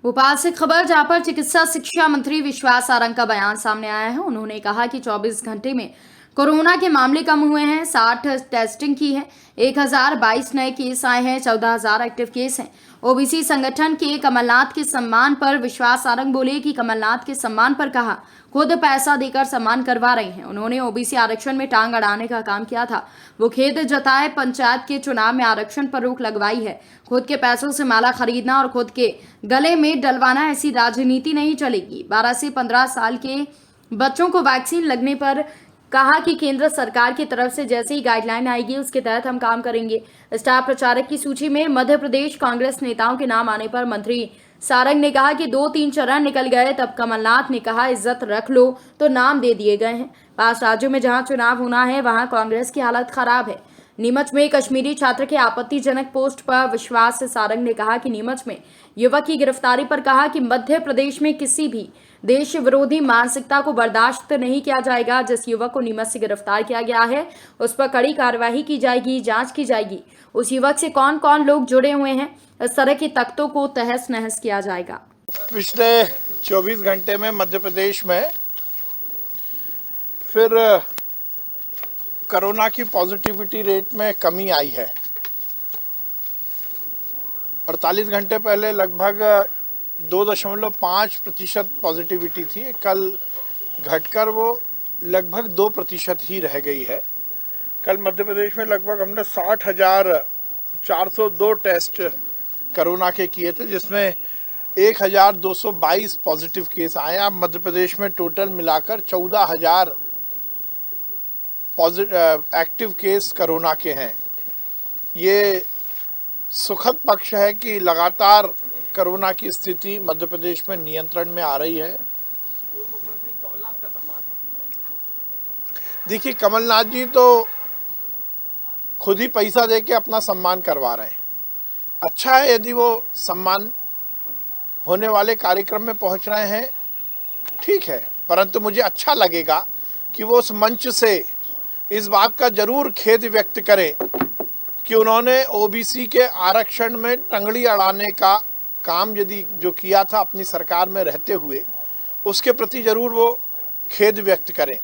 भोपाल से खबर, जहां पर चिकित्सा शिक्षा मंत्री विश्वास सारंग का बयान सामने आया है। उन्होंने कहा कि 24 घंटे में कोरोना के मामले कम हुए हैं, 60 टेस्टिंग की है, 1022 नए केस आए हैं, 14,000 एक्टिव केस हैं। ओबीसी संगठन के कमलनाथ के सम्मान पर विश्वास सारंग बोले कि कमलनाथ के सम्मान पर कहा, खुद पैसा देकर सम्मान करवा रहे हैं। उन्होंने ओबीसी आरक्षण में टांग अड़ाने का काम किया था। वो खेद जताए, पंचायत के चुनाव में आरक्षण पर रोक लगवाई है। खुद के पैसों से माला खरीदना और खुद के गले में डलवाना, ऐसी राजनीति नहीं चलेगी। 12 से 15 साल के बच्चों को वैक्सीन लगने पर कहा कि केंद्र सरकार की तरफ से जैसे ही गाइडलाइन आएगी उसके तहत हम काम करेंगे। स्टार प्रचारक की सूची में मध्य प्रदेश कांग्रेस नेताओं के नाम आने पर मंत्री सारंग ने कहा कि 2-3 चरण निकल गए, तब कमलनाथ ने कहा इज्जत रख लो, तो नाम दे दिए गए हैं। 5 राज्यों में जहां चुनाव होना है वहां कांग्रेस की हालत खराब है। नीमच में कश्मीरी छात्र के आपत्तिजनक पोस्ट पर विश्वास सारंग ने कहा कि नीमच में युवक की गिरफ्तारी पर कहा कि मध्य प्रदेश में किसी भी देश विरोधी मानसिकता को बर्दाश्त नहीं किया जाएगा। जिस युवक को नीमच से गिरफ्तार किया गया है उस पर कड़ी कार्रवाई की जाएगी, जांच की जाएगी। उस युवक से कौन कौन लोग जुड़े हुए हैं, इस तरह के तख्तों को तहस नहस किया जाएगा। पिछले 24 घंटे में मध्य प्रदेश में फिर कोरोना की पॉजिटिविटी रेट में कमी आई है। 48 घंटे पहले लगभग 2.5% पॉजिटिविटी थी, कल घटकर वो लगभग 2% ही रह गई है। कल मध्य प्रदेश में लगभग हमने 60,402 टेस्ट कोरोना के किए थे, जिसमें 1,222 पॉजिटिव केस आए। अब मध्य प्रदेश में टोटल मिलाकर 14,000 एक्टिव केस कोरोना के हैं। ये सुखद पक्ष है कि लगातार कोरोना की स्थिति मध्य प्रदेश में नियंत्रण में आ रही है। देखिए, कमलनाथ जी तो खुद ही पैसा देके अपना सम्मान करवा रहे हैं। अच्छा है यदि वो सम्मान होने वाले कार्यक्रम में पहुंच रहे हैं, ठीक है, परंतु मुझे अच्छा लगेगा कि वो उस मंच से इस बात का जरूर खेद व्यक्त करें कि उन्होंने ओबीसी के आरक्षण में टंगड़ी अड़ाने का काम यदि जो किया था अपनी सरकार में रहते हुए, उसके प्रति जरूर वो खेद व्यक्त करें।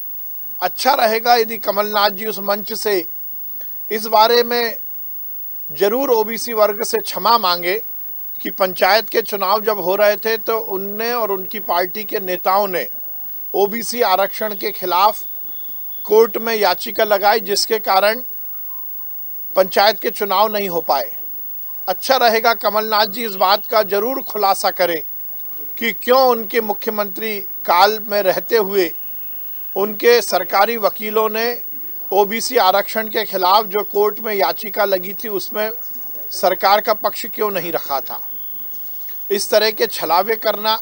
अच्छा रहेगा यदि कमलनाथ जी उस मंच से इस बारे में जरूर ओबीसी वर्ग से क्षमा मांगे कि पंचायत के चुनाव जब हो रहे थे तो उनने और उनकी पार्टी के नेताओं ने ओबीसी आरक्षण के खिलाफ कोर्ट में याचिका लगाई, जिसके कारण पंचायत के चुनाव नहीं हो पाए। अच्छा रहेगा कमलनाथ जी इस बात का जरूर खुलासा करें कि क्यों उनके मुख्यमंत्री काल में रहते हुए उनके सरकारी वकीलों ने ओबीसी आरक्षण के खिलाफ जो कोर्ट में याचिका लगी थी उसमें सरकार का पक्ष क्यों नहीं रखा था। इस तरह के छलावे करना,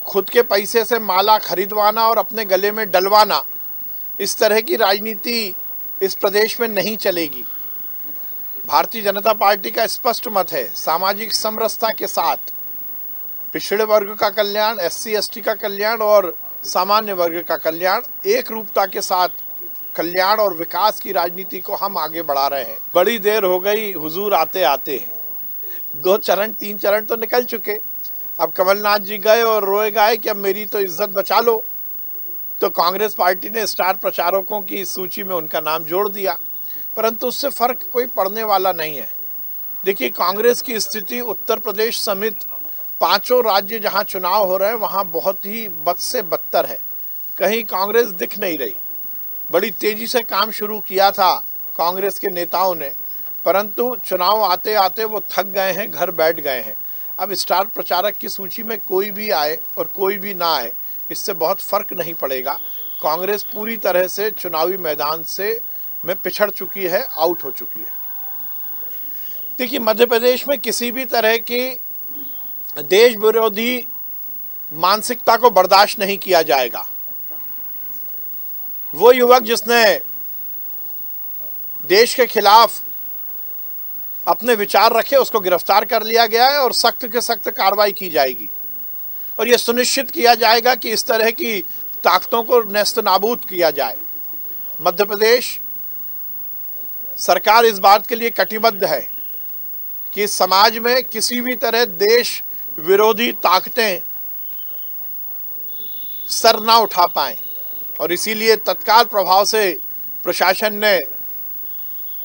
खुद के पैसे से माला खरीदवाना और अपने गले में डलवाना, इस तरह की राजनीति इस प्रदेश में नहीं चलेगी। भारतीय जनता पार्टी का स्पष्ट मत है, सामाजिक समरसता के साथ पिछड़े वर्ग का कल्याण, SC ST का कल्याण और सामान्य वर्ग का कल्याण, एक रूपता के साथ कल्याण और विकास की राजनीति को हम आगे बढ़ा रहे हैं। बड़ी देर हो गई हुजूर आते आते, 2 चरण 3 चरण तो निकल चुके। अब कमलनाथ जी गए और रोए गाए कि अब मेरी तो इज्जत बचा लो, तो कांग्रेस पार्टी ने स्टार प्रचारकों की सूची में उनका नाम जोड़ दिया, परंतु उससे फर्क कोई पड़ने वाला नहीं है। देखिए, कांग्रेस की स्थिति उत्तर प्रदेश समेत 5 राज्य जहां चुनाव हो रहे हैं वहां बहुत ही बद से बदतर है। कहीं कांग्रेस दिख नहीं रही। बड़ी तेजी से काम शुरू किया था कांग्रेस के नेताओं ने, परंतु चुनाव आते आते वो थक गए हैं, घर बैठ गए हैं। अब स्टार प्रचारक की सूची में कोई भी आए और कोई भी ना आए, इससे बहुत फर्क नहीं पड़ेगा। कांग्रेस पूरी तरह से चुनावी मैदान से में पिछड़ चुकी है, आउट हो चुकी है। देखिए, मध्य प्रदेश में किसी भी तरह की देश विरोधी मानसिकता को बर्दाश्त नहीं किया जाएगा। वो युवक जिसने देश के खिलाफ अपने विचार रखे उसको गिरफ्तार कर लिया गया है और सख्त से सख्त कार्रवाई की जाएगी और यह सुनिश्चित किया जाएगा कि इस तरह की ताकतों को नेस्तनाबूद किया जाए। मध्य प्रदेश सरकार इस बात के लिए कटिबद्ध है कि समाज में किसी भी तरह देश विरोधी ताकतें सर ना उठा पाएं, और इसीलिए तत्काल प्रभाव से प्रशासन ने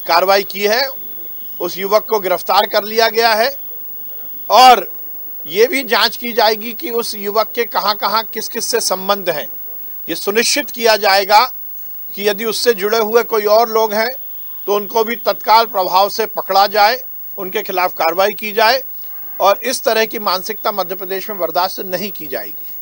कार्रवाई की है। उस युवक को गिरफ्तार कर लिया गया है और ये भी जांच की जाएगी कि उस युवक के कहां-कहां किस-किस से संबंध हैं। ये सुनिश्चित किया जाएगा कि यदि उससे जुड़े हुए कोई और लोग हैं तो उनको भी तत्काल प्रभाव से पकड़ा जाए, उनके खिलाफ कार्रवाई की जाए, और इस तरह की मानसिकता मध्य प्रदेश में बर्दाश्त नहीं की जाएगी।